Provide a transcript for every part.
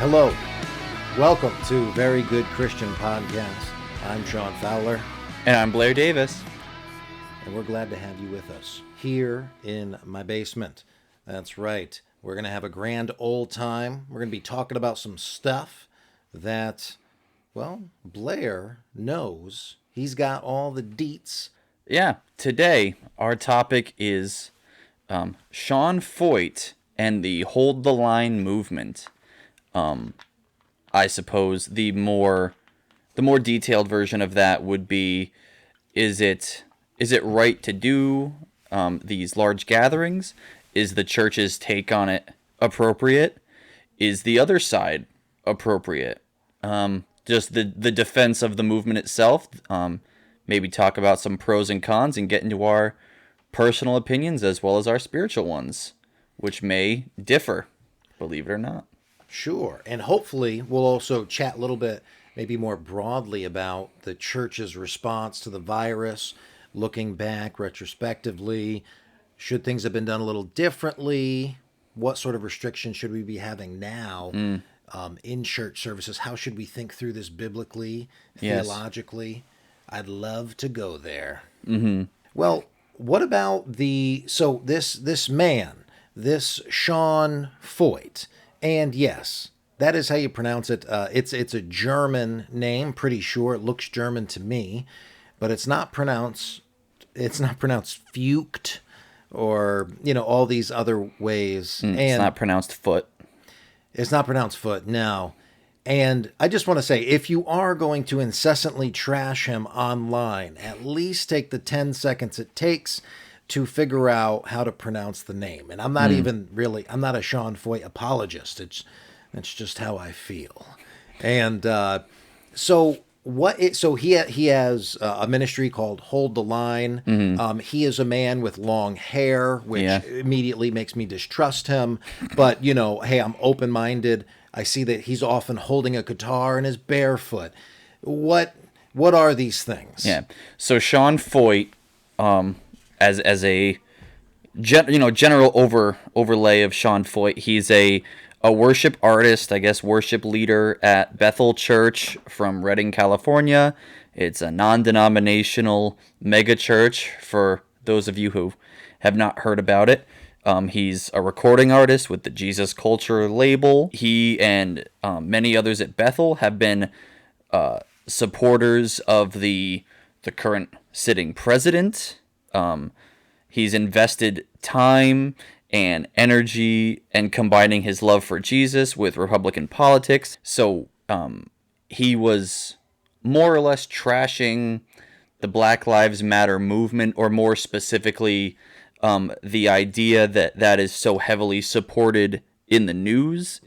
Hello, welcome to Very Good Christian Podcast. I'm Sean Fowler, And I'm Blair Davis. and we're glad to have you with us here in my basement. That's right, we're going to have a grand old time. We're going to be talking about some stuff that, well, Blair knows. He's got all the deets. Yeah, today our topic is Sean Feucht and the Hold the Line movement. I suppose the more detailed version of that would be: is it right to do these large gatherings? Is the church's take on it appropriate? Is the other side appropriate? Just the defense of the movement itself. Maybe talk about some pros and cons and get into our personal opinions as well as our spiritual ones, which may differ, believe it or not. Sure. And hopefully we'll also chat a little bit, maybe more broadly, about the church's response to the virus, looking back retrospectively. Should things have been done a little differently? What sort of restrictions should we be having now in church services? How should we think through this biblically, Yes. theologically? I'd love to go there. Mm-hmm. Well, what about this man, this Sean Feucht? And yes, that is how you pronounce it. It's a German name, pretty sure. It looks German to me, but it's not pronounced. It's not pronounced Feucht, or all these other ways. And It's not pronounced foot. it's not pronounced foot. No. And I just want to say, if you are going to incessantly trash him online, at least take the 10 seconds it takes to figure out how to pronounce the name. And I'm not I'm not a Sean Feucht apologist. That's just how I feel. And so he has a ministry called Hold the Line. He is a man with long hair, which immediately makes me distrust him. But hey, I'm open-minded. I see that he's often holding a guitar and is barefoot. What are these things? Yeah. So Sean Feucht, as a general overlay of Sean Feucht, he's a worship artist, I guess worship leader at Bethel Church from Redding, California. It's a non-denominational mega church for those of you who have not heard about it. He's a recording artist with the Jesus Culture label. He and many others at Bethel have been supporters of the current sitting president. He's invested time and energy and combining his love for Jesus with Republican politics. So he was more or less trashing the Black Lives Matter movement, or more specifically, the idea that is so heavily supported in the news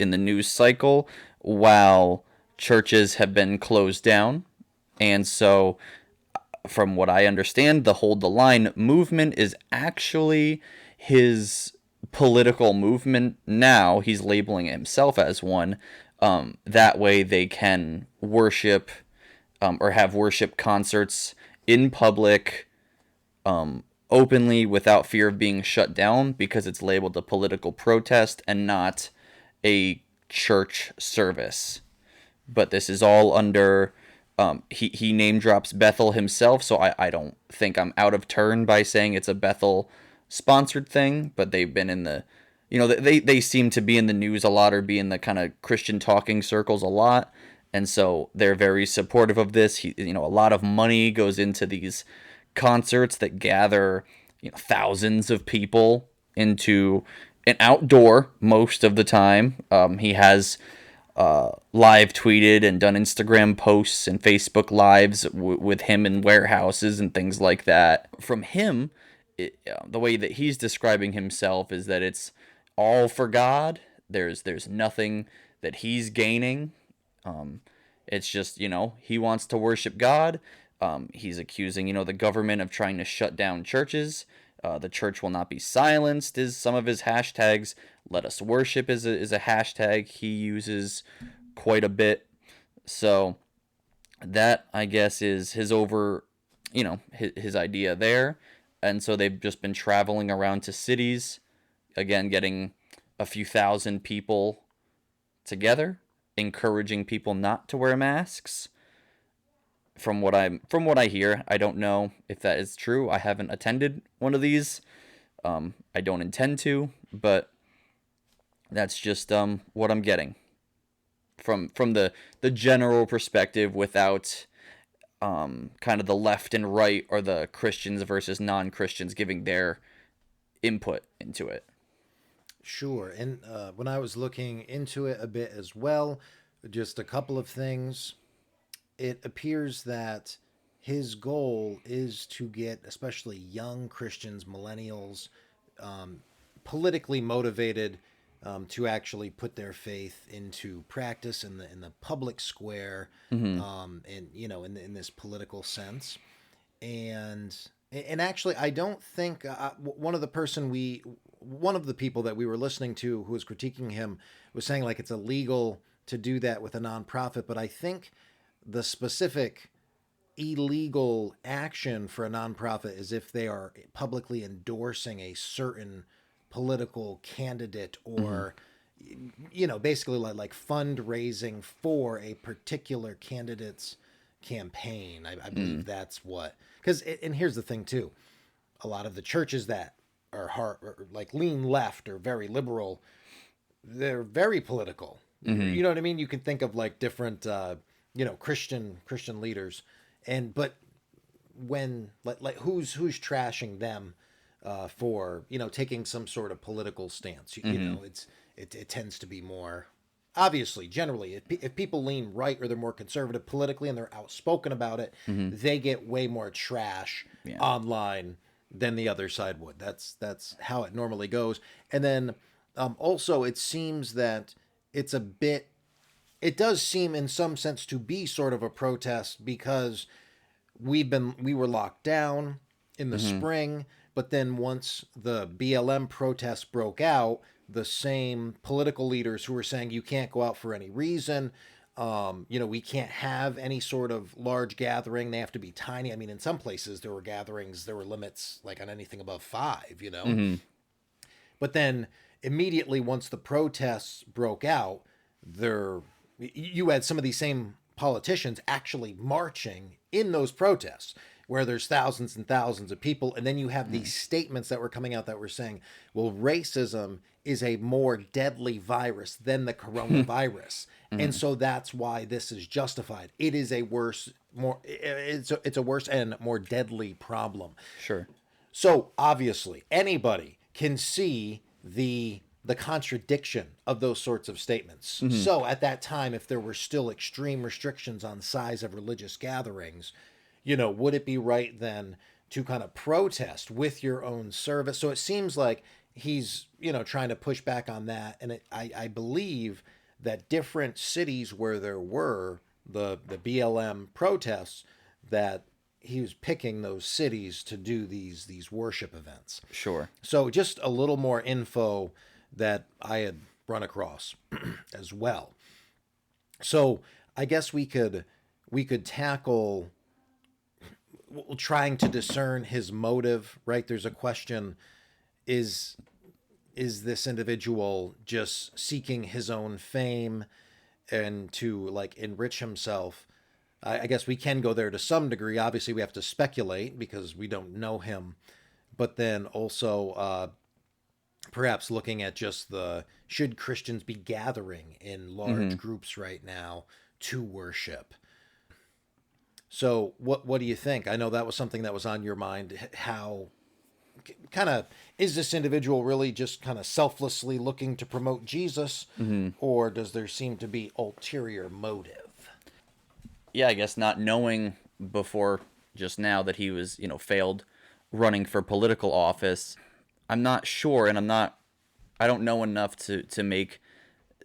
cycle, while churches have been closed down. And so, from what I understand, the Hold the Line movement is actually his political movement now. He's labeling himself as one. That way they can worship or have worship concerts in public, openly, without fear of being shut down, because it's labeled a political protest and not a church service. But this is all under... he name drops Bethel himself, so I don't think I'm out of turn by saying it's a Bethel sponsored thing, but they've been in the, they seem to be in the news a lot, or be in the kind of Christian talking circles a lot, and so they're very supportive of this. A lot of money goes into these concerts that gather thousands of people into an outdoor most of the time. He has live tweeted and done Instagram posts and Facebook lives with him in warehouses and things like that. From him, the way that he's describing himself is that it's all for God. There's nothing that he's gaining. It's just, he wants to worship God. He's accusing, the government of trying to shut down churches. The church will not be silenced is some of his hashtags. Let us worship is a hashtag he uses quite a bit. So that, I guess, is his his idea there. And so they've just been traveling around to cities, again, getting a few thousand people together encouraging people not to wear masks. From what I hear, I don't know if that is true. I haven't attended one of these. I don't intend to, but that's just what I'm getting from the general perspective, without kind of the left and right, or the Christians versus non-Christians giving their input into it. Sure. And when I was looking into it a bit as well, just a couple of things, it appears that his goal is to get especially young Christians, millennials, politically motivated, to actually put their faith into practice in the public square, and in this political sense. And actually, I don't think one of the people that we were listening to who was critiquing him was saying like it's illegal to do that with a nonprofit, but I think the specific illegal action for a nonprofit is if they are publicly endorsing a certain political candidate, or basically like fundraising for a particular candidate's campaign. I believe that's what, because, and here's the thing too, a lot of the churches that are hard, or like lean left or very liberal, they're very political. You know what I mean? You can think of like different Christian leaders, but when like who's trashing them for taking some sort of political stance, it tends to be more, obviously, generally, if people lean right or they're more conservative politically and they're outspoken about it, they get way more trash online than the other side would. That's how it normally goes. And then also, it seems that it does seem in some sense to be sort of a protest, because we were locked down in the spring, but then once the BLM protests broke out, the same political leaders who were saying you can't go out for any reason, we can't have any sort of large gathering, they have to be tiny. I mean, in some places there were gatherings, there were limits like on anything above 5, But then immediately once the protests broke out, you had some of these same politicians actually marching in those protests where there's thousands and thousands of people. And then you have these statements that were coming out that were saying, well, racism is a more deadly virus than the coronavirus. And so that's why this is justified. It is a worse and more deadly problem. Sure. So obviously anybody can see the contradiction of those sorts of statements. So at that time, if there were still extreme restrictions on size of religious gatherings, would it be right then to kind of protest with your own service? So it seems like he's, trying to push back on that. And I believe that different cities where there were the BLM protests, that he was picking those cities to do these worship events. Sure. So just a little more info that I had run across as well. So I guess we could tackle trying to discern his motive, right? There's a question, is this individual just seeking his own fame and to like enrich himself? I guess we can go there to some degree. Obviously we have to speculate because we don't know him, but then also perhaps looking at just should Christians be gathering in large groups right now to worship? So what do you think? I know that was something that was on your mind. How kind of is this individual really just kind of selflessly looking to promote Jesus, or does there seem to be ulterior motive? Yeah, I guess not knowing before just now that he was, failed running for political office, I'm not sure, and I don't know enough to make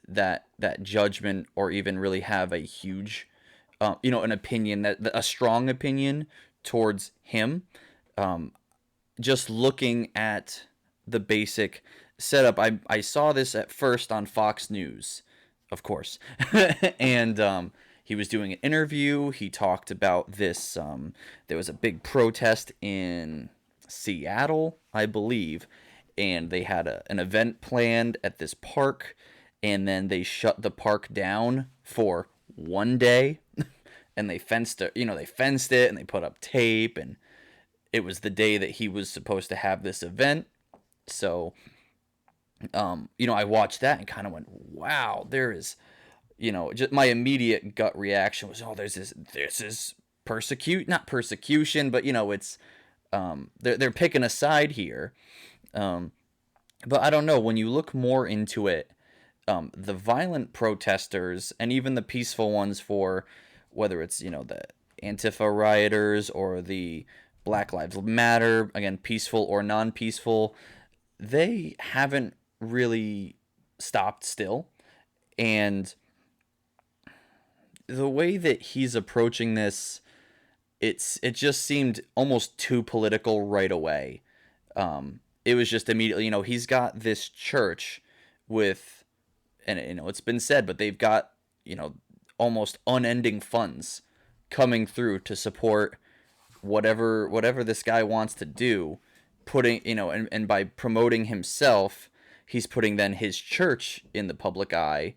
that judgment, or even really have a huge, an opinion, a strong opinion towards him. Just looking at the basic setup, I saw this at first on Fox News, of course, and he was doing an interview. He talked about this. There was a big protest in Seattle, I believe, and they had an event planned at this park, and then they shut the park down for one day, and they fenced it. They fenced it and they put up tape, and it was the day that he was supposed to have this event. So, I watched that and kind of went, wow, there is, just my immediate gut reaction was, oh, this is not persecution, but it's, they're picking a side here. But I don't know, when you look more into it, the violent protesters and even the peaceful ones, for whether it's, the Antifa rioters or the Black Lives Matter, again, peaceful or non-peaceful, they haven't really stopped still. And the way that he's approaching this, it just seemed almost too political right away. It was just immediately, he's got this church with, and it's been said, but they've got, almost unending funds coming through to support whatever this guy wants to do, putting, and by promoting himself, he's putting then his church in the public eye,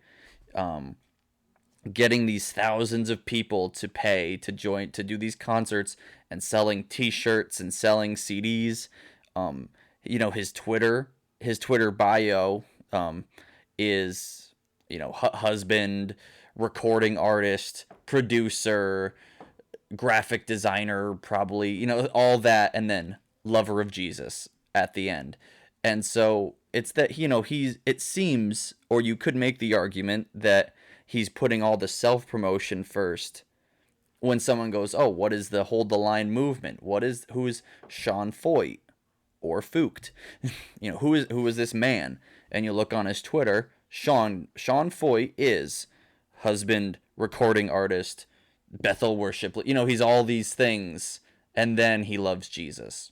getting these thousands of people to pay to join to do these concerts, and selling t-shirts and selling CDs. His Twitter bio is, husband, recording artist, producer, graphic designer, probably, all that, and then lover of Jesus at the end. And so it's that, it seems, or you could make the argument that he's putting all the self-promotion first. When someone goes, oh, what is the Hold the Line movement? Who is Sean Feucht or Feucht? Who is this man? And you look on his Twitter, Sean Feucht is husband, recording artist, Bethel worship. He's all these things, and then he loves Jesus.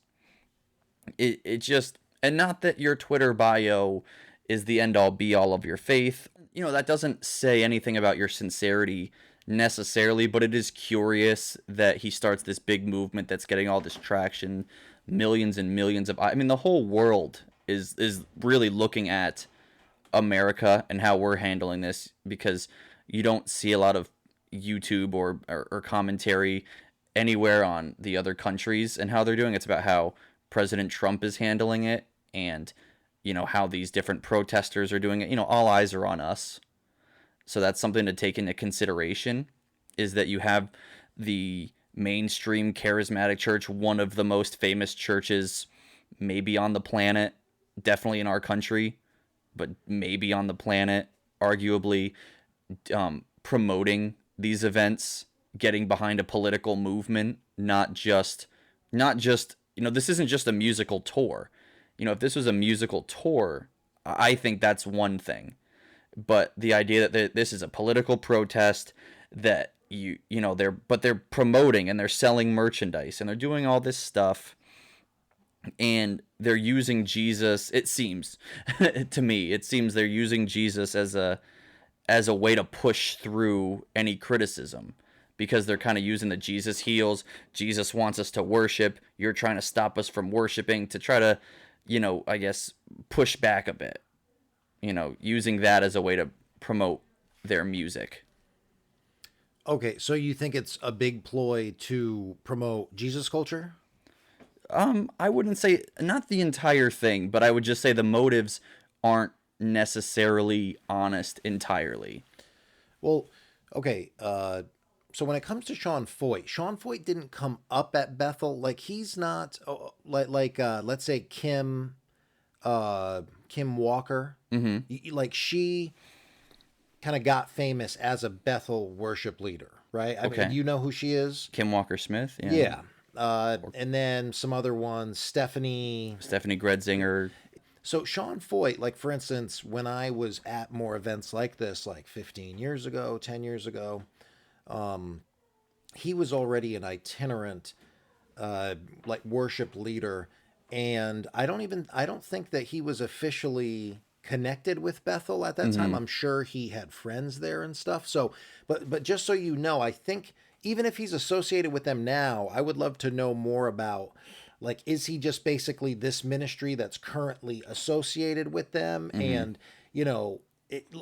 It just, and not that your Twitter bio is the end all be all of your faith. That doesn't say anything about your sincerity necessarily, but it is curious that he starts this big movement that's getting all this traction, millions and millions of, the whole world is really looking at America and how we're handling this, because you don't see a lot of YouTube or commentary anywhere on the other countries and how they're doing. It's about how President Trump is handling it, and how these different protesters are doing it. All eyes are on us. So that's something to take into consideration, is that you have the mainstream charismatic church, one of the most famous churches maybe on the planet, definitely in our country, but maybe on the planet, arguably, promoting these events, getting behind a political movement, not just this isn't just a musical tour. If this was a musical tour, I think that's one thing. But the idea that this is a political protest, that they're promoting and they're selling merchandise and they're doing all this stuff, and they're using Jesus, it seems to me, they're using Jesus as a way to push through any criticism, because they're kind of using the Jesus heals, Jesus wants us to worship, you're trying to stop us from worshiping, to try to, I guess, push back a bit, using that as a way to promote their music. Okay, so you think it's a big ploy to promote Jesus culture? I wouldn't say, not the entire thing, but I would just say the motives aren't necessarily honest entirely. Well, okay, so when it comes to Sean Feucht didn't come up at Bethel. Like, he's not let's say Kim Walker. Mm-hmm. Like, she kind of got famous as a Bethel worship leader, right? I mean, you know who she is? Kim Walker Smith. Yeah. And then some other ones, Stephanie Gredzinger. So Sean Feucht, like, for instance, when I was at more events like this, like 15 years ago, 10 years ago, he was already an itinerant, like, worship leader. And I don't think that he was officially connected with Bethel at that time. I'm sure he had friends there and stuff. So, but just so you know, I think even if he's associated with them now, I would love to know more about, like, is he just basically this ministry that's currently associated with them? And,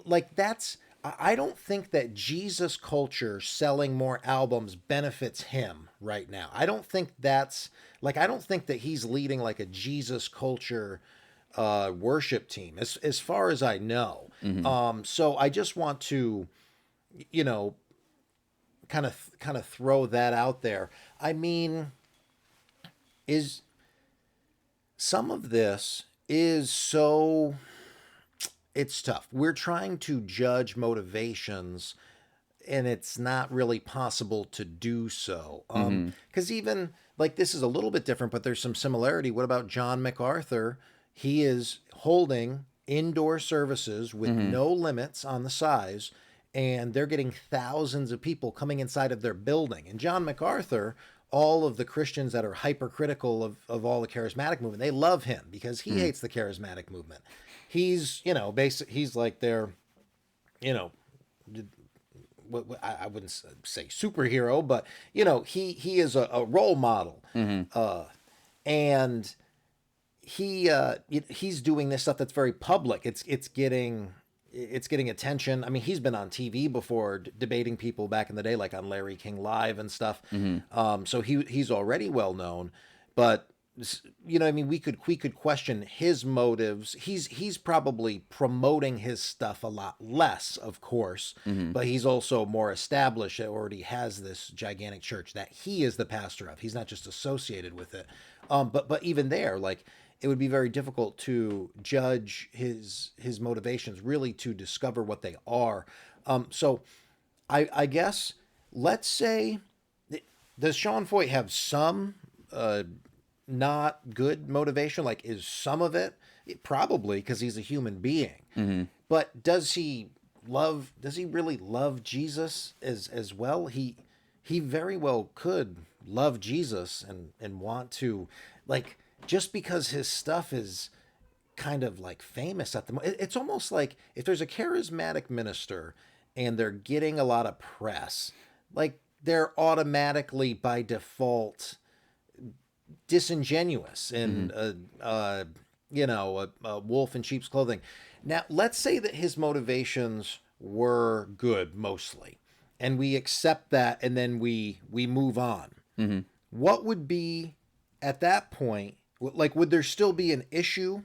like that's I don't think that Jesus culture selling more albums benefits him right now. I don't think that's like I don't think that he's leading like a Jesus culture worship team as far as I know. So I just want to, you know, kind of throw that out there. I mean, is some of this is so it's tough. We're trying to judge motivations, and it's not really possible to do so. Because even like this is a little bit different, but there's some similarity. What about John MacArthur? He is holding indoor services with no limits on the size, and they're getting thousands of people coming inside of their building. And John MacArthur, all of the Christians that are hypercritical of all the charismatic movement, they love him because he hates the charismatic movement. He's, you know, he's like their, you know, I wouldn't say superhero, but you know, he is a role model, and he's doing this stuff that's very public. It's getting attention. I mean, he's been on TV before debating people back in the day, like on Larry King Live and stuff. So he's already well known, but you know, I mean, we could question his motives. He's probably promoting his stuff a lot less, of course, but he's also more established. It already has this gigantic church that he is the pastor of. He's not just associated with it. But even there, like, it would be very difficult to judge his motivations, really to discover what they are. So I guess, let's say, does Sean Feucht have some not good motivation? Like, is some of it? Probably, because he's a human being. But does he really love Jesus as well? He very well could love Jesus and want to, like, just because his stuff is kind of like famous at the moment. It's almost like if there's a charismatic minister and they're getting a lot of press, like, they're automatically by default disingenuous and you know, a wolf in sheep's clothing. Now, let's say that his motivations were good mostly, and we accept that, and then we move on. What would be at that point? Like, would there still be an issue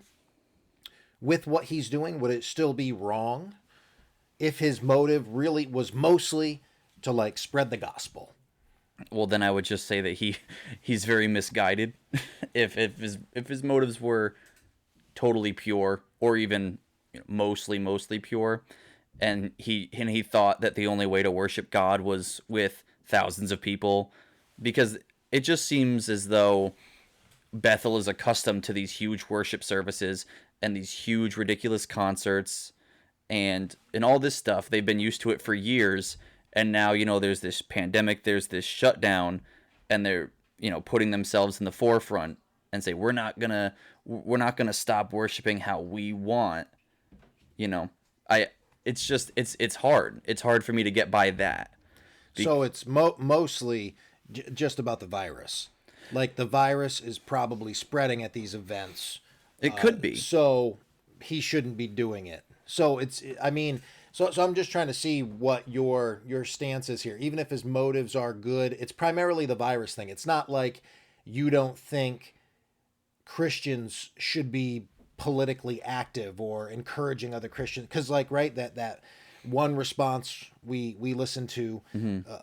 with what he's doing? Would it still be wrong if his motive really was mostly to, like, spread the gospel? Well, then I would just say that he's very misguided. if his motives were totally pure, or even, you know, mostly pure, and he thought that the only way to worship God was with thousands of people, because it just seems as though Bethel is accustomed to these huge worship services and these huge ridiculous concerts and all this stuff. They've been used to it for years. And now, you know, there's this pandemic, there's this shutdown, and they're, you know, putting themselves in the forefront and say, we're not gonna stop worshiping how we want. You know, it's hard. It's hard for me to get by that. So it's mostly just about the virus. Like, the virus is probably spreading at these events. It could be. So he shouldn't be doing it. So I mean, so I'm just trying to see what your stance is here. Even if his motives are good, it's primarily the virus thing. It's not like you don't think Christians should be politically active or encouraging other Christians. Because, like, right, that one response we listened to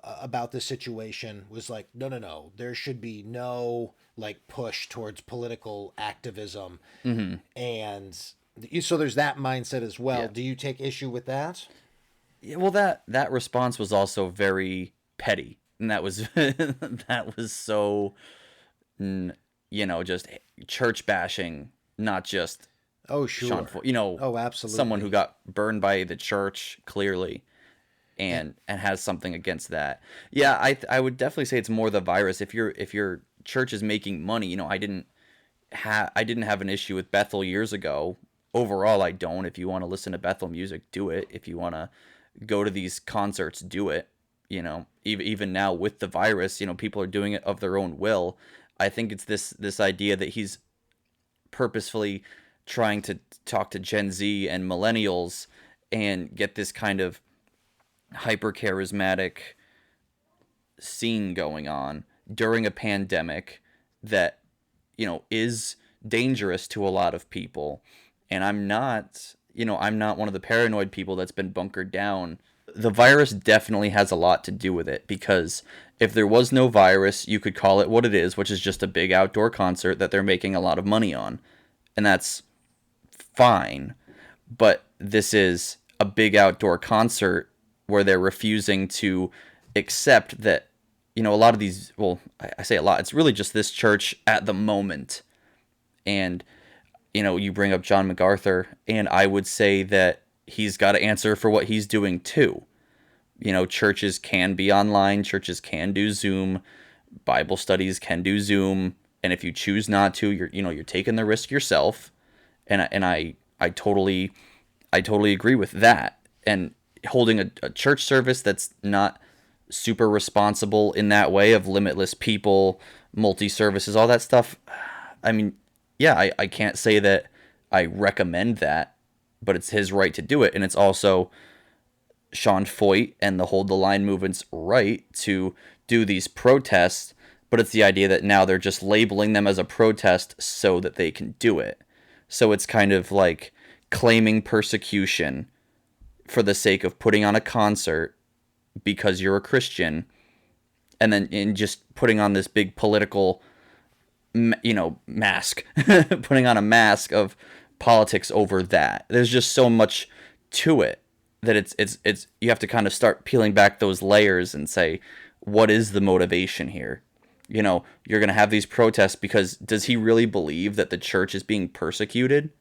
about this situation was like, no, there should be no, like, push towards political activism. And so there's that mindset as well. Yeah. Do you take issue with that? Yeah, well, that response was also very petty, and that was that was so, you know, just church bashing, not just Sure. you know, oh, absolutely, someone who got burned by the church clearly, and has something against that. Yeah, I would definitely say it's more the virus. If your church is making money, you know, I didn't have an issue with Bethel years ago. Overall, I don't. If you want to listen to Bethel music, do it. If you want to go to these concerts, do it. You know, even now with the virus, you know, people are doing it of their own will. I think it's this idea that he's purposefully trying to talk to Gen Z and millennials and get this kind of hyper charismatic scene going on during a pandemic that, is dangerous to a lot of people. And I'm not one of the paranoid people that's been bunkered down. The virus definitely has a lot to do with it, because if there was no virus, you could call it what it is, which is just a big outdoor concert that they're making a lot of money on. And that's fine. But this is a big outdoor concert where they're refusing to accept that, a lot of these, well, I say a lot, it's really just this church at the moment. And, you bring up John MacArthur, and I would say that he's got to answer for what he's doing too. Churches can be online, churches can do Zoom, Bible studies can do Zoom, and if you choose not to, you're taking the risk yourself. And I totally agree with that. And holding a church service that's not super responsible in that way, of limitless people, multi-services, all that stuff, I mean, yeah, I can't say that I recommend that, but it's his right to do it. And it's also Sean Feucht and the Hold the Line movement's right to do these protests, but it's the idea that now they're just labeling them as a protest so that they can do it. So it's kind of like claiming persecution for the sake of putting on a concert because you're a Christian, and then in just putting on this big political, mask, putting on a mask of politics over that. There's just so much to it that it's you have to kind of start peeling back those layers and say, what is the motivation here? You're going to have these protests because does he really believe that the church is being persecuted?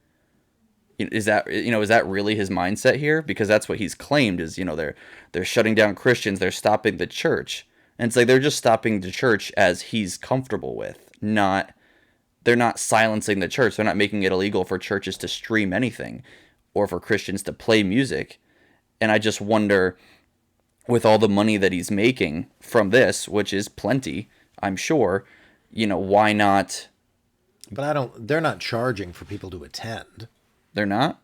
Is that really his mindset here? Because that's what he's claimed is, they're shutting down Christians, they're stopping the church. And it's like they're just stopping the church as he's comfortable with. They're not silencing the church. They're not making it illegal for churches to stream anything or for Christians to play music. And I just wonder, with all the money that he's making from this, which is plenty, I'm sure, why not? But they're not charging for people to attend. They're not?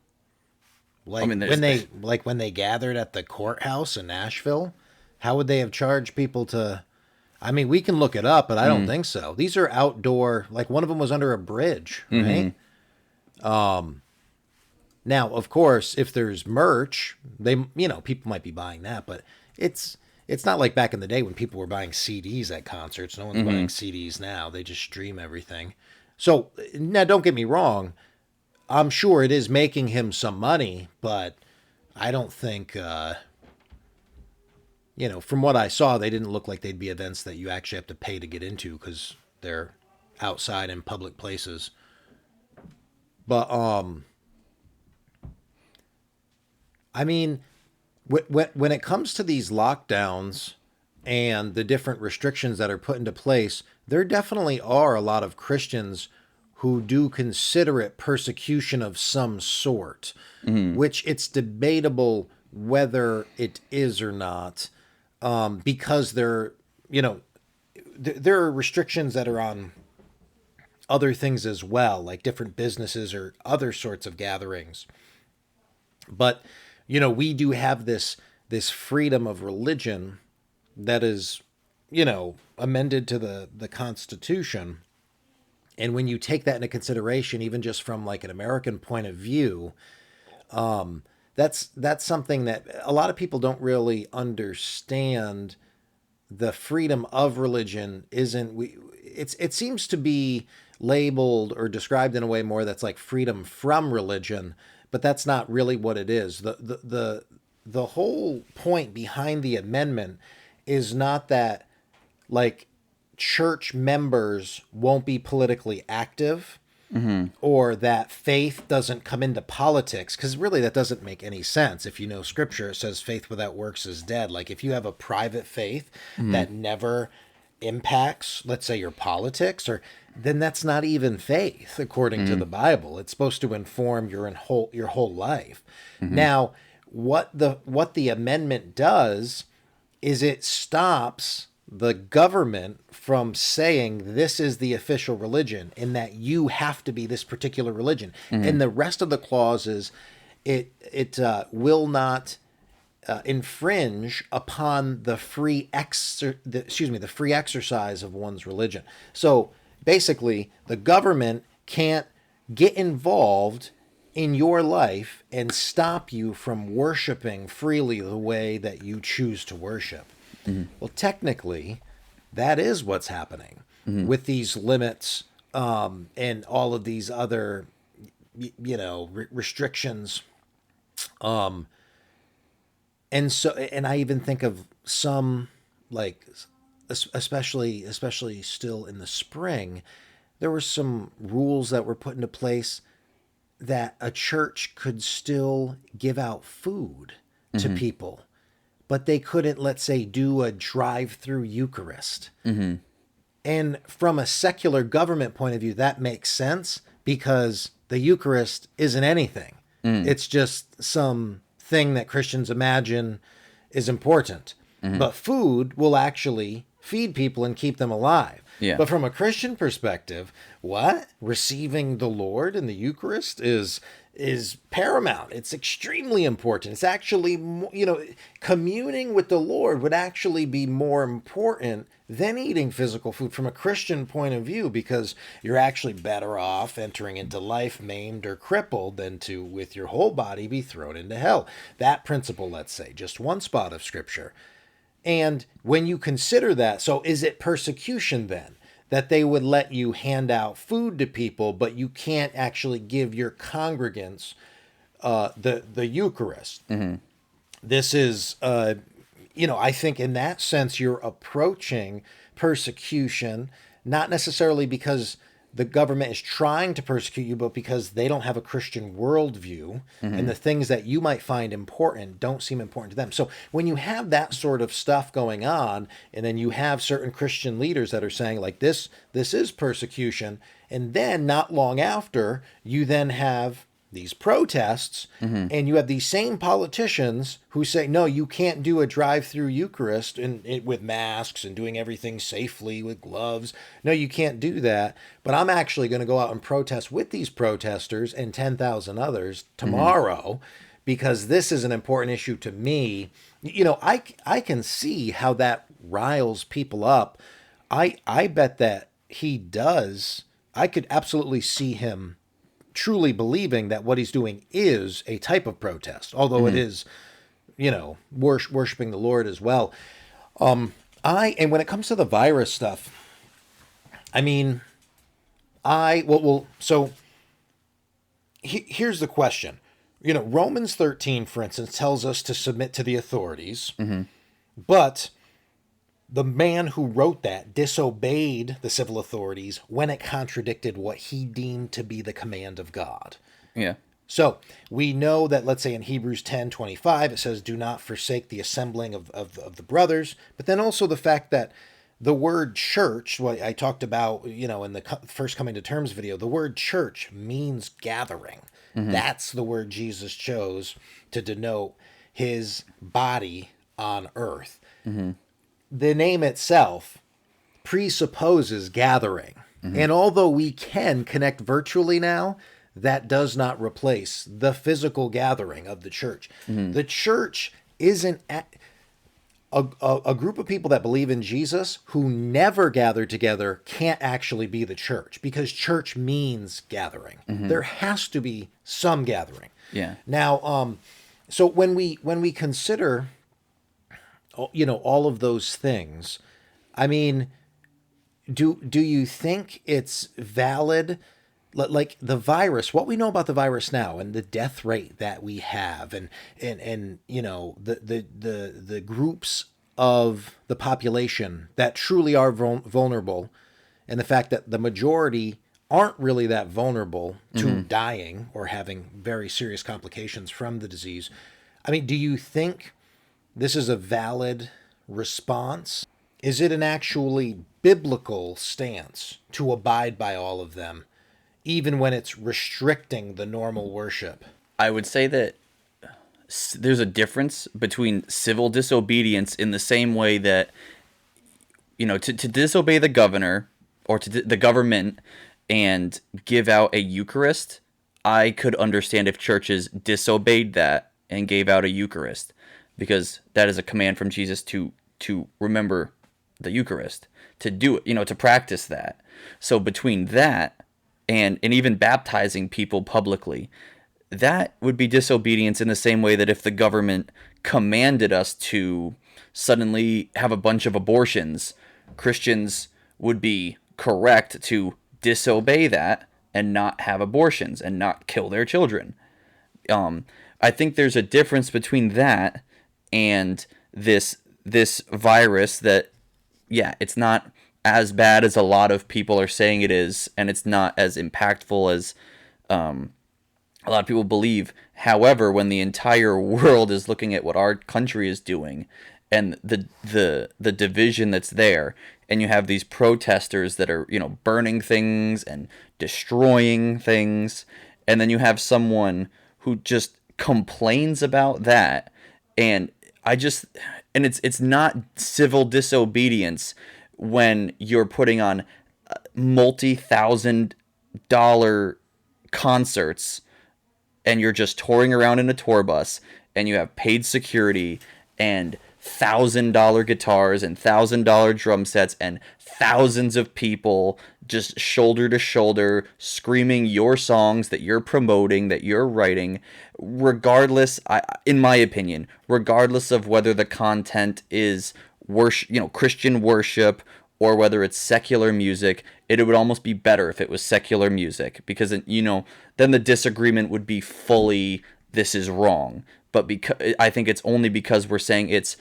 Like, when they gathered at the courthouse in Nashville, how would they have charged people to? I mean, we can look it up, but I don't think so. These are outdoor. Like, one of them was under a bridge, right? Now, of course, if there's merch, people might be buying that, but it's not like back in the day when people were buying CDs at concerts. No one's buying CDs now. They just stream everything. So now, don't get me wrong. I'm sure it is making him some money, but I don't think, from what I saw, they didn't look like they'd be events that you actually have to pay to get into because they're outside in public places. But, I mean, when it comes to these lockdowns and the different restrictions that are put into place, there definitely are a lot of Christians who do consider it persecution of some sort, which it's debatable whether it is or not, because there are restrictions that are on other things as well, like different businesses or other sorts of gatherings. But, we do have this freedom of religion that is, amended to the Constitution. And when you take that into consideration, even just from like an American point of view, that's something that a lot of people don't really understand. The freedom of religion it seems to be labeled or described in a way more that's like freedom from religion, but that's not really what it is. The whole point behind the amendment is not that like church members won't be politically active, or that faith doesn't come into politics, because really that doesn't make any sense. If you know scripture, it says faith without works is dead. Like if you have a private faith that never impacts, let's say, your politics, then that's not even faith according to the Bible. It's supposed to inform your whole life. Now, what the amendment does is it stops the government from saying this is the official religion and that you have to be this particular religion. And the rest of the clauses, it will not infringe upon the the free exercise of one's religion. So basically, the government can't get involved in your life and stop you from worshiping freely the way that you choose to worship. Well, technically, that is what's happening with these limits and all of these other, restrictions. And so, and I even think of some, like, especially still in the spring, there were some rules that were put into place that a church could still give out food to people, but they couldn't, let's say, do a drive-through Eucharist. And from a secular government point of view, that makes sense because the Eucharist isn't anything. It's just some thing that Christians imagine is important. But food will actually feed people and keep them alive. Yeah. But from a Christian perspective, what? Receiving the Lord in the Eucharist is paramount. It's extremely important. It's actually, communing with the Lord would actually be more important than eating physical food from a Christian point of view, because you're actually better off entering into life maimed or crippled than to, with your whole body, be thrown into hell. That principle, let's say, just one spot of Scripture. And when you consider that, so is it persecution then that they would let you hand out food to people, but you can't actually give your congregants the Eucharist? This is, I think in that sense you're approaching persecution, not necessarily because the government is trying to persecute you, but because they don't have a Christian worldview, and the things that you might find important don't seem important to them. So when you have that sort of stuff going on, and then you have certain Christian leaders that are saying, like, this is persecution, and then not long after, you then have these protests, and you have these same politicians who say, no, you can't do a drive-through Eucharist with masks and doing everything safely with gloves. No, you can't do that. But I'm actually going to go out and protest with these protesters and 10,000 others tomorrow because this is an important issue to me. I can see how that riles people up. I bet that he does. I could absolutely see him truly believing that what he's doing is a type of protest, although it is, worshiping the Lord as well. And when it comes to the virus stuff, I mean, so here's the question. Romans 13, for instance, tells us to submit to the authorities, but the man who wrote that disobeyed the civil authorities when it contradicted what he deemed to be the command of God. Yeah. So we know that, let's say in Hebrews 10:25, it says, do not forsake the assembling of the brothers. But then also the fact that the word church, what I talked about, in the first coming to terms video, the word church means gathering. That's the word Jesus chose to denote his body on earth. The name itself presupposes gathering. And although we can connect virtually now, that does not replace the physical gathering of the church. The church isn't a group of people that believe in Jesus who never gather together can't actually be the church, because church means gathering. There has to be some gathering. Yeah. Now, so when we consider all of those things, I mean, do you think it's valid? Like the virus, what we know about the virus now and the death rate that we have, and the groups of the population that truly are vulnerable, and the fact that the majority aren't really that vulnerable to dying or having very serious complications from the disease. I mean, do you think this is a valid response? Is it an actually biblical stance to abide by all of them, even when it's restricting the normal worship? I would say that there's a difference between civil disobedience in the same way that, to disobey the governor or the government and give out a Eucharist. I could understand if churches disobeyed that and gave out a Eucharist, because that is a command from Jesus to remember the Eucharist, to do it, to practice that. So between that and even baptizing people publicly, that would be disobedience in the same way that if the government commanded us to suddenly have a bunch of abortions, Christians would be correct to disobey that and not have abortions and not kill their children. I think there's a difference between that and this virus that, yeah, it's not as bad as a lot of people are saying it is, and it's not as impactful as a lot of people believe. However, when the entire world is looking at what our country is doing and the division that's there, and you have these protesters that are, burning things and destroying things, and then you have someone who just complains about that, and it's not civil disobedience when you're putting on multi-$1,000 concerts and you're just touring around in a tour bus and you have paid security and $1,000 guitars and $1,000 drum sets and thousands of people just shoulder to shoulder screaming your songs that you're promoting, that you're writing, regardless, in my opinion, regardless of whether the content is worship, Christian worship, or whether it's secular music. It would almost be better if it was secular music, because then the disagreement would be fully, this is wrong. But I think it's only because we're saying it's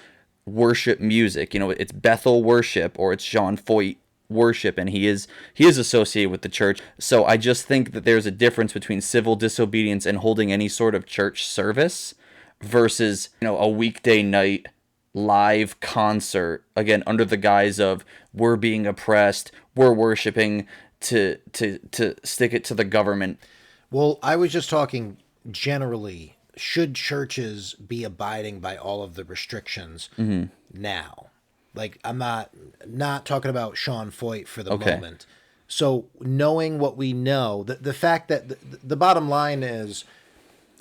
worship music. It's Bethel worship, or it's John Feucht worship, and he is associated with the church. So I just think that there's a difference between civil disobedience and holding any sort of church service versus a weekday night live concert, again under the guise of we're being oppressed, we're worshiping to stick it to the government. Well, I was just talking generally. Should churches be abiding by all of the restrictions now? Like, I'm not talking about Sean Feucht for the moment. So knowing what we know, the fact that the bottom line is,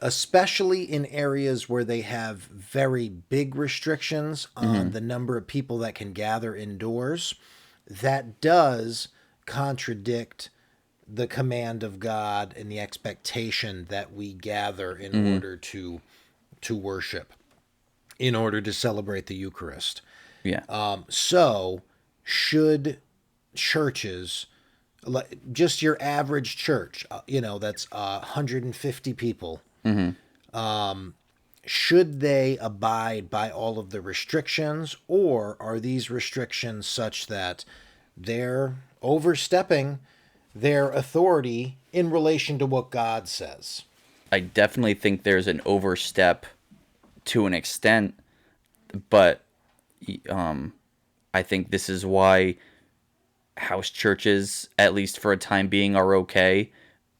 especially in areas where they have very big restrictions on the number of people that can gather indoors, that does contradict the command of God and the expectation that we gather in order to worship, in order to celebrate the Eucharist. Yeah. So should churches, just your average church, that's 150 people, should they abide by all of the restrictions, or are these restrictions such that they're overstepping their authority in relation to what God says? I definitely think there's an overstep to an extent, but I think this is why house churches, at least for a time being, are okay.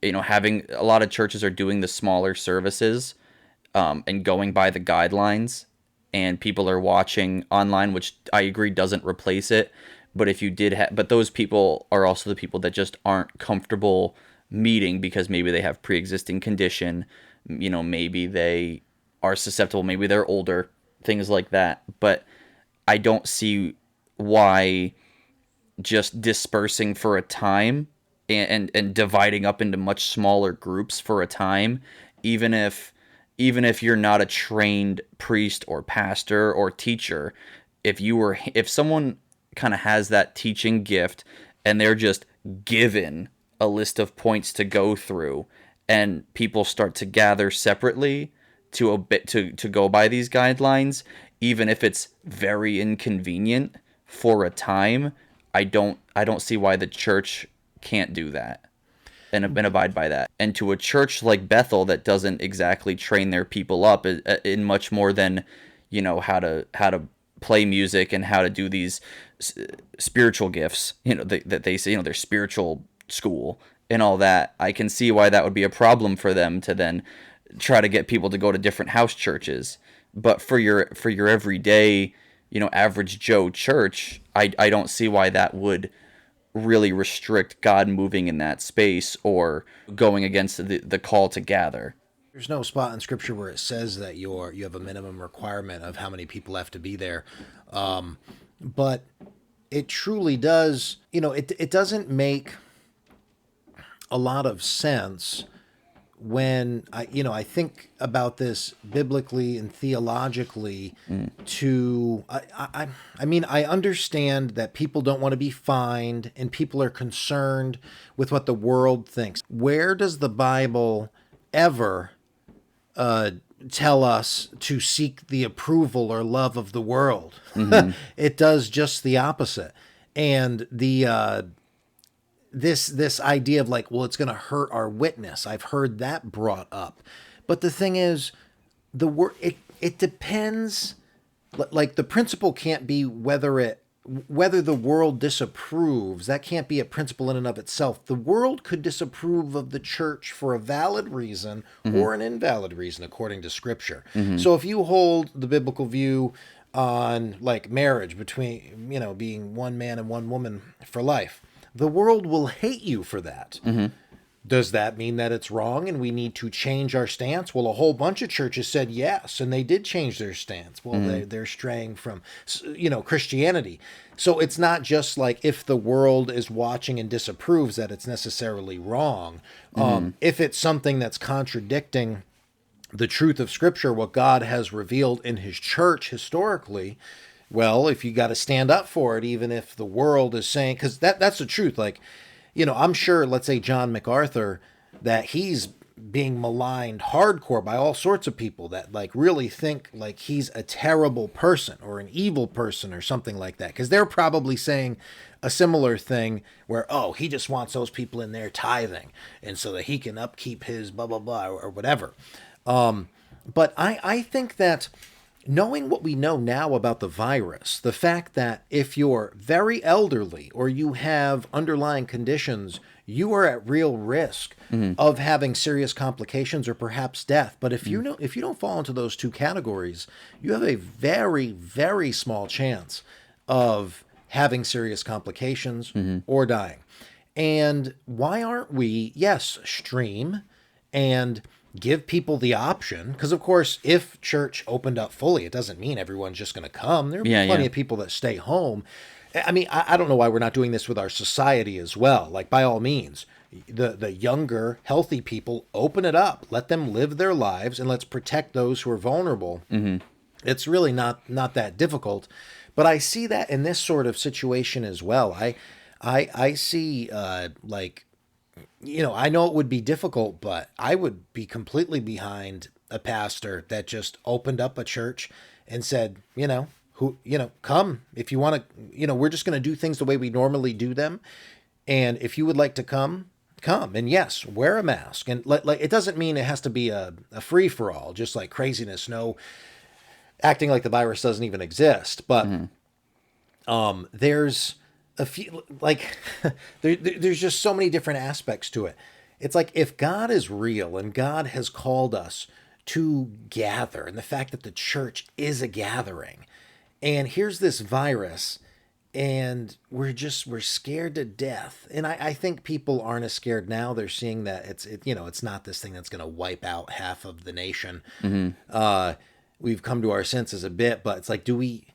Having a lot of churches are doing the smaller services and going by the guidelines, and people are watching online, which I agree doesn't replace it. But if you did but those people are also the people that just aren't comfortable meeting because maybe they have pre-existing condition, maybe they are susceptible, maybe they're older, things like that. But I don't see why just dispersing for a time and dividing up into much smaller groups for a time, even if you're not a trained priest or pastor or teacher, if someone kind of has that teaching gift and they're just given a list of points to go through, and people start to gather separately to go by these guidelines, even if it's very inconvenient for a time, I don't see why the church can't do that and abide by that. And to a church like Bethel that doesn't exactly train their people up in much more than how to play music and how to do these spiritual gifts, that they say, their spiritual school and all that, I can see why that would be a problem for them to then try to get people to go to different house churches. But for your everyday, average Joe church, I don't see why that would really restrict God moving in that space or going against the call to gather. There's no spot in Scripture where it says that you have a minimum requirement of how many people have to be there, but it truly does. It doesn't make a lot of sense when I think about this biblically and theologically. I understand that people don't want to be fined and people are concerned with what the world thinks. Where does the Bible ever tell us to seek the approval or love of the world? It does just the opposite. And this idea of like, well, it's going to hurt our witness. I've heard that brought up. But the thing is, it depends. Like the principle can't be whether the world disapproves. That can't be a principle in and of itself. The world could disapprove of the church for a valid reason or an invalid reason according to Scripture. So if you hold the biblical view on like marriage between, being one man and one woman for life, the world will hate you for that. Does that mean that it's wrong and we need to change our stance? Well, a whole bunch of churches said yes, and they did change their stance. Well, they're straying from, Christianity. So it's not just like if the world is watching and disapproves that it's necessarily wrong. If it's something that's contradicting the truth of Scripture, what God has revealed in His church historically, well, if you got to stand up for it, even if the world is saying, because that's the truth. Like, I'm sure, let's say John MacArthur, that he's being maligned hardcore by all sorts of people that like really think like he's a terrible person or an evil person or something like that. Because they're probably saying a similar thing where, oh, he just wants those people in there tithing and so that he can upkeep his blah, blah, blah, or whatever. But I think that knowing what we know now about the virus, the fact that if you're very elderly or you have underlying conditions, you are at real risk of having serious complications or perhaps death. But if you don't fall into those two categories, you have a very, very small chance of having serious complications or dying. And why aren't we, yes, stream and give people the option, because of course if church opened up fully, it doesn't mean everyone's just going to come. There are plenty of people that stay home. I mean, I don't know why we're not doing this with our society as well. Like, by all means, the younger healthy people, open it up, let them live their lives, and let's protect those who are vulnerable. It's really not that difficult. But I see that in this sort of situation as well. I see I know it would be difficult, but I would be completely behind a pastor that just opened up a church and said, come if you want to, we're just going to do things the way we normally do them. And if you would like to come. And yes, wear a mask. And like it doesn't mean it has to be a free for all, just like craziness. No, acting like the virus doesn't even exist. But there's a few, like, there's just so many different aspects to it. It's like, if God is real and God has called us to gather, and the fact that the church is a gathering, and here's this virus, and we're scared to death. And I think people aren't as scared now. They're seeing that it's not this thing that's going to wipe out half of the nation. We've come to our senses a bit, but it's like, do we,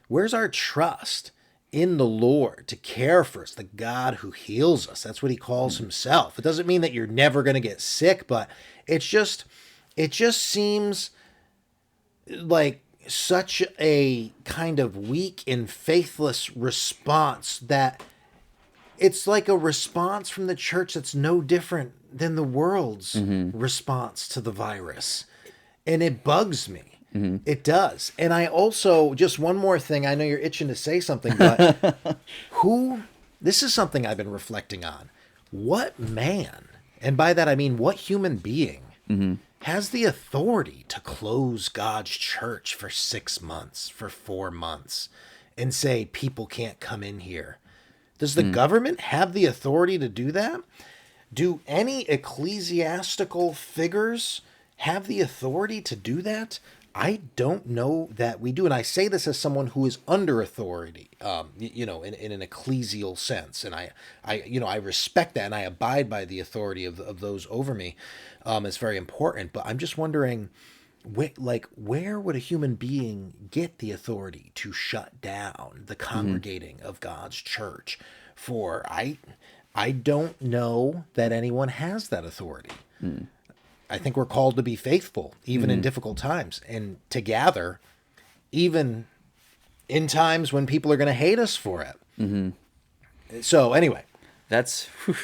where's our trust in the Lord to care for us, the God who heals us? That's what He calls Himself. It doesn't mean that you're never going to get sick, but it just seems like such a kind of weak and faithless response that it's like a response from the church that's no different than the world's response to the virus. And it bugs me. It does. And I also, just one more thing, I know you're itching to say something, but this is something I've been reflecting on. What man, and by that I mean what human being, has the authority to close God's church for 6 months, for 4 months, and say people can't come in here? Does the government have the authority to do that? Do any ecclesiastical figures have the authority to do that? I don't know that we do, and I say this as someone who is under authority, in an ecclesial sense, and I respect that, and I abide by the authority of those over me. It's very important, but I'm just wondering, where would a human being get the authority to shut down the Hmm. congregating of God's church? For I don't know that anyone has that authority. I think we're called to be faithful, even in Hmm. difficult times, and to gather, even in times when people are going to hate us for it. Hmm. So, anyway, That's whew,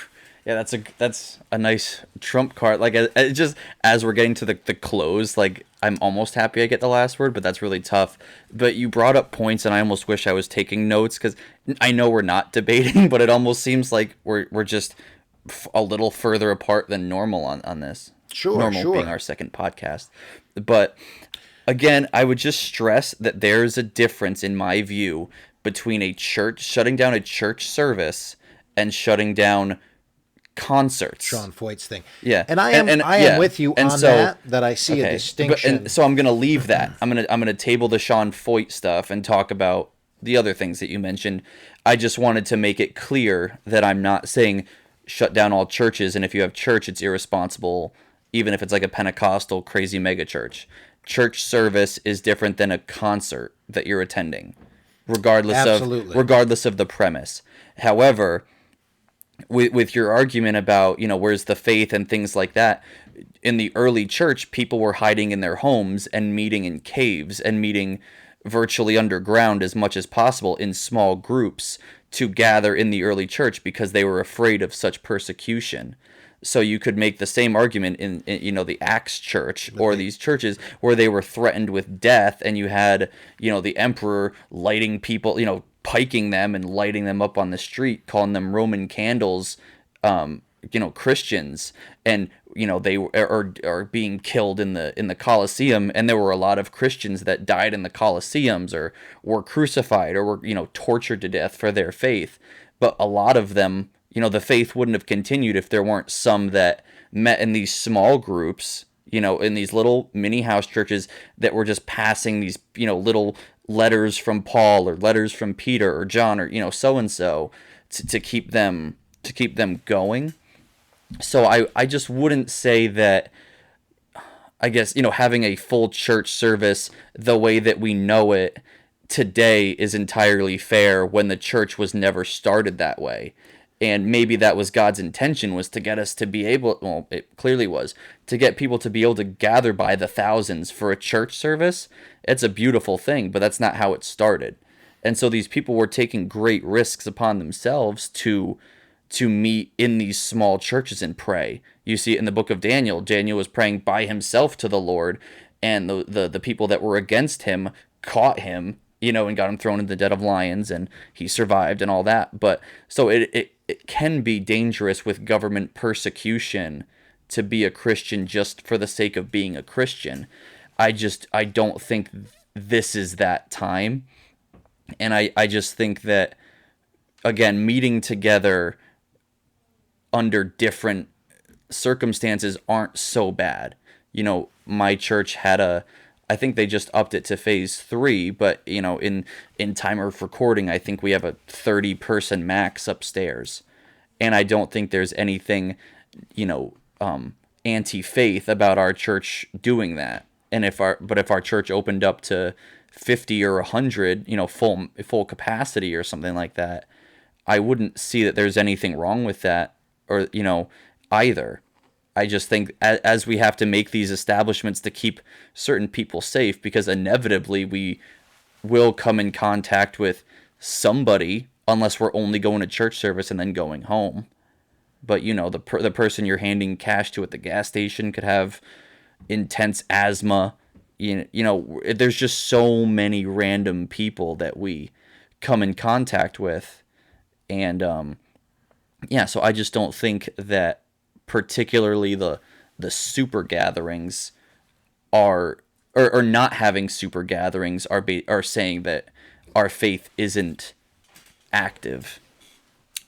yeah, that's a nice trump card. Like it just as we're getting to the close, like I'm almost happy I get the last word, but that's really tough. But you brought up points, and I almost wish I was taking notes because I know we're not debating, but it almost seems like we're just a little further apart than normal on this. sure, Normal being sure. our second podcast, but again, I would just stress that there's a difference in my view between a church shutting down a church service and shutting down concerts. Sean Feucht's thing. Yeah. And And I am yeah. with you And on so that I see a okay. But and distinction. so I'm gonna leave that. I'm gonna table the Sean Feucht stuff and talk about the other things that you mentioned. I just wanted to make it clear that I'm not saying shut down all churches, and if you have church it's irresponsible, even if it's like a Pentecostal crazy mega church. Church service is different than a concert that you're attending, Absolutely. regardless of the premise. However, with your argument about where's the faith and things like that, in the early church people were hiding in their homes and meeting in caves and meeting virtually underground as much as possible in small groups to gather in the early church because they were afraid of such persecution. So you could make the same argument in the Acts church or these churches where they were threatened with death, and you had the emperor lighting people, piking them and lighting them up on the street, calling them Roman candles, Christians, and they are being killed in the Colosseum, and there were a lot of Christians that died in the Colosseums or were crucified or were tortured to death for their faith. But a lot of them, the faith wouldn't have continued if there weren't some that met in these small groups, in these little mini house churches that were just passing these, little letters from Paul or letters from Peter or John or, so and so to keep them going. So I just wouldn't say that, I guess, having a full church service the way that we know it today is entirely fair when the church was never started that way. And maybe that was God's intention, was to get us to be able, well, it clearly was, to get people to be able to gather by the thousands for a church service. It's a beautiful thing, but that's not how it started. And so these people were taking great risks upon themselves to meet in these small churches and pray. You see it in the book of Daniel. Daniel was praying by himself to the Lord, and the people that were against him caught him, and got him thrown in the den of lions, and he survived and all that. But so it can be dangerous with government persecution to be a Christian just for the sake of being a Christian. I don't think this is that time. And I just think that, again, meeting together under different circumstances aren't so bad. My church had I think they just upped it to phase 3, but in time of recording, I think we have a 30-person max upstairs, and I don't think there's anything, you know, anti-faith about our church doing that. And if our church opened up to 50 or 100, full capacity or something like that, I wouldn't see that there's anything wrong with that, or either. I just think as we have to make these establishments to keep certain people safe, because inevitably we will come in contact with somebody, unless we're only going to church service and then going home. But the person you're handing cash to at the gas station could have intense asthma. There's just so many random people that we come in contact with, and yeah, so I just don't think that particularly the super gatherings are, or not having super gatherings are saying that our faith isn't active.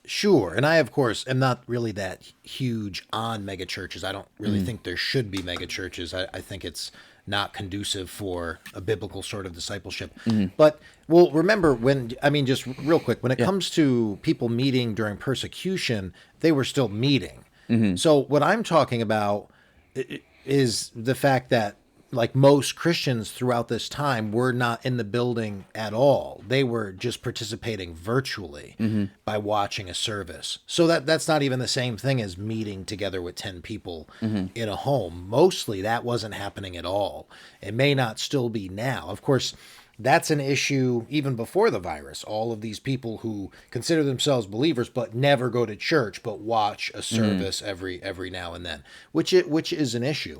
Sure. And I, of course, am not really that huge on mega churches. I don't really think there should be mega churches. I think it's not conducive for a biblical sort of discipleship. But, well, remember just real quick, when it comes to people meeting during persecution, they were still meeting. So what I'm talking about is the fact that, like, most Christians throughout this time were not in the building at all. They were just participating virtually by watching a service. So that's not even the same thing as meeting together with 10 people in a home. Mostly that wasn't happening at all. It may not still be now. Of course, that's an issue even before the virus. All of these people who consider themselves believers but never go to church but watch a service every now and then, which is an issue.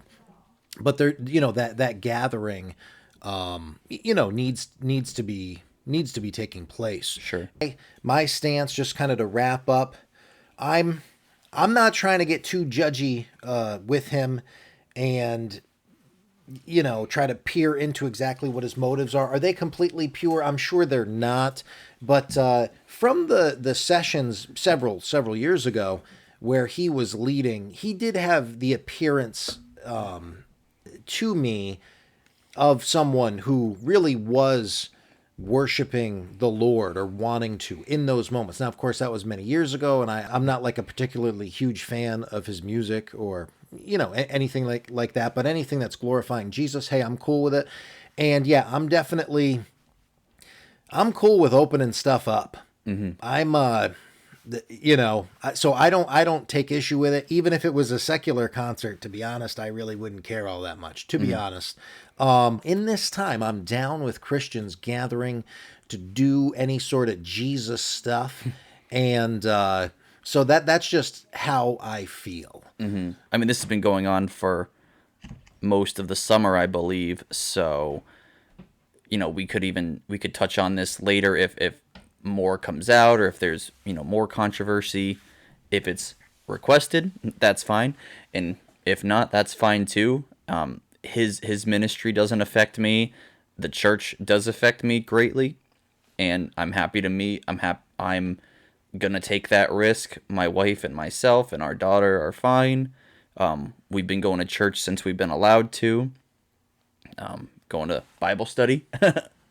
But there, that gathering, needs to be taking place. Sure. My stance, just kind of to wrap up, I'm not trying to get too judgy with him, and try to peer into exactly what his motives are. Are they completely pure? I'm sure they're not. But from the sessions several years ago, where he was leading, he did have the appearance to me of someone who really was worshiping the Lord, or wanting to, in those moments. Now, of course, that was many years ago, and I'm not like a particularly huge fan of his music or anything like that, but anything that's glorifying Jesus, hey, I'm cool with it. And yeah, I'm cool with opening stuff up. I'm so I don't take issue with it. Even if it was a secular concert, to be honest, I really wouldn't care all that much, to be honest. In this time, I'm down with Christians gathering to do any sort of Jesus stuff. And so that's just how I feel. I mean, this has been going on for most of the summer, I believe. So, we could touch on this later if more comes out, or if there's more controversy. If it's requested, that's fine, and if not, that's fine too. His ministry doesn't affect me. The church does affect me greatly, and I'm happy to meet. I'm gonna take that risk. My wife and myself and our daughter are fine. We've been going to church since we've been allowed to. Going to Bible study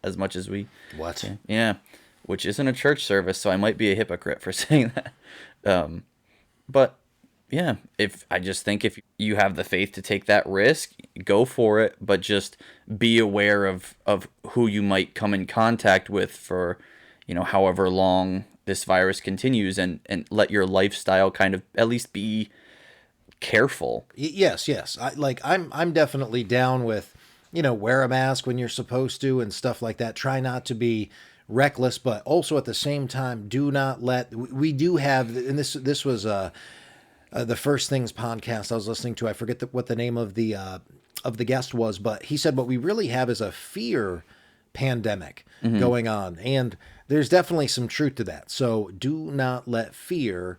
as much as we. What? Yeah. Which isn't a church service, so I might be a hypocrite for saying that. But yeah, if you have the faith to take that risk, go for it. But just be aware of who you might come in contact with for, however long this virus continues, and let your lifestyle kind of at least be careful. Yes. I'm definitely down with, wear a mask when you're supposed to and stuff like that. Try not to be reckless, but also at the same time, do not let. We do have, and this was the First Things podcast I was listening to. I forget what the name of the guest was, but he said what we really have is a fear pandemic going on, and there's definitely some truth to that. So do not let fear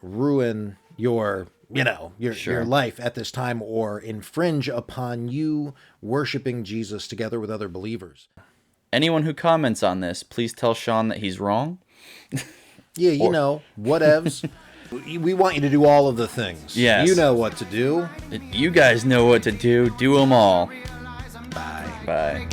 ruin your life at this time, or infringe upon you worshiping Jesus together with other believers. Anyone who comments on this, please tell Sean that he's wrong. Yeah, whatevs. We want you to do all of the things. Yes. You know what to do. You guys know what to do. Do them all. Bye. Bye.